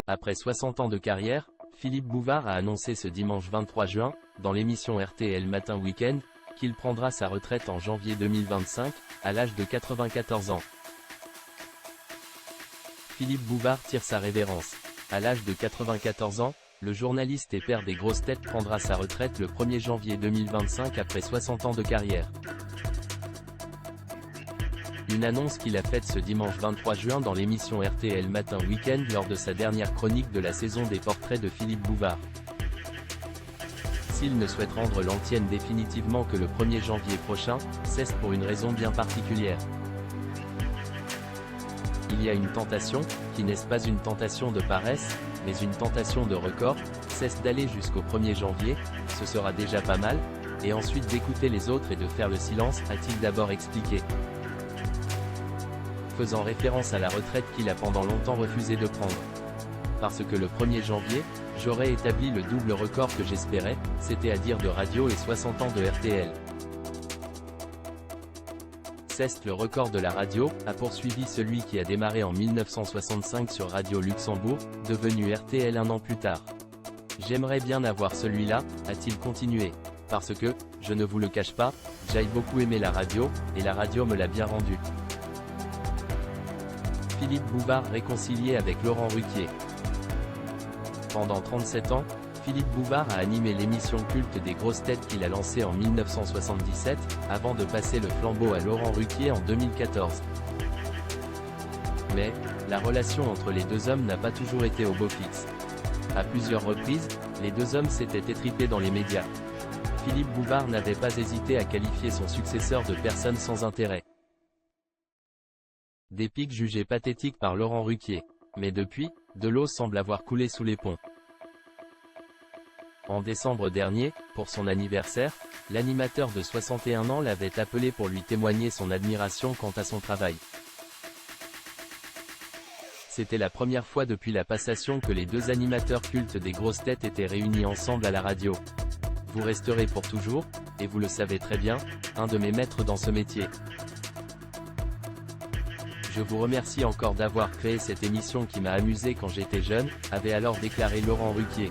Après 60 ans de carrière, Philippe Bouvard a annoncé ce dimanche 23 juin, dans l'émission RTL Matin Week-end, qu'il prendra sa retraite en janvier 2025, à l'âge de 94 ans. Philippe Bouvard tire sa révérence. À l'âge de 94 ans, le journaliste et père des grosses têtes prendra sa retraite le 1er janvier 2025 après 60 ans de carrière. Une annonce qu'il a faite ce dimanche 23 juin dans l'émission RTL Matin Week-end lors de sa dernière chronique de la saison des portraits de Philippe Bouvard. S'il ne souhaite rendre l'antienne définitivement que le 1er janvier prochain, c'est pour une raison bien particulière. Il y a une tentation, qui n'est pas une tentation de paresse, mais une tentation de record, c'est d'aller jusqu'au 1er janvier, ce sera déjà pas mal, et ensuite d'écouter les autres et de faire le silence, a-t-il d'abord expliqué. Faisant référence à la retraite qu'il a pendant longtemps refusé de prendre. Parce que le 1er janvier, j'aurais établi le double record que j'espérais, c'est-à-dire de radio et 60 ans de RTL. C'est le record de la radio, a poursuivi celui qui a démarré en 1965 sur Radio Luxembourg, devenu RTL un an plus tard. J'aimerais bien avoir celui-là, a-t-il continué. Parce que, je ne vous le cache pas, j'ai beaucoup aimé la radio, et la radio me l'a bien rendu. Philippe Bouvard réconcilié avec Laurent Ruquier. Pendant 37 ans, Philippe Bouvard a animé l'émission culte des grosses têtes qu'il a lancée en 1977, avant de passer le flambeau à Laurent Ruquier en 2014. Mais, la relation entre les deux hommes n'a pas toujours été au beau fixe. À plusieurs reprises, les deux hommes s'étaient étripés dans les médias. Philippe Bouvard n'avait pas hésité à qualifier son successeur de personne sans intérêt. Des pics jugés pathétiques par Laurent Ruquier. Mais depuis, de l'eau semble avoir coulé sous les ponts. En décembre dernier, pour son anniversaire, l'animateur de 61 ans l'avait appelé pour lui témoigner son admiration quant à son travail. C'était la première fois depuis la passation que les deux animateurs cultes des grosses têtes étaient réunis ensemble à la radio. Vous resterez pour toujours, et vous le savez très bien, un de mes maîtres dans ce métier. Je vous remercie encore d'avoir créé cette émission qui m'a amusé quand j'étais jeune, avait alors déclaré Laurent Ruquier.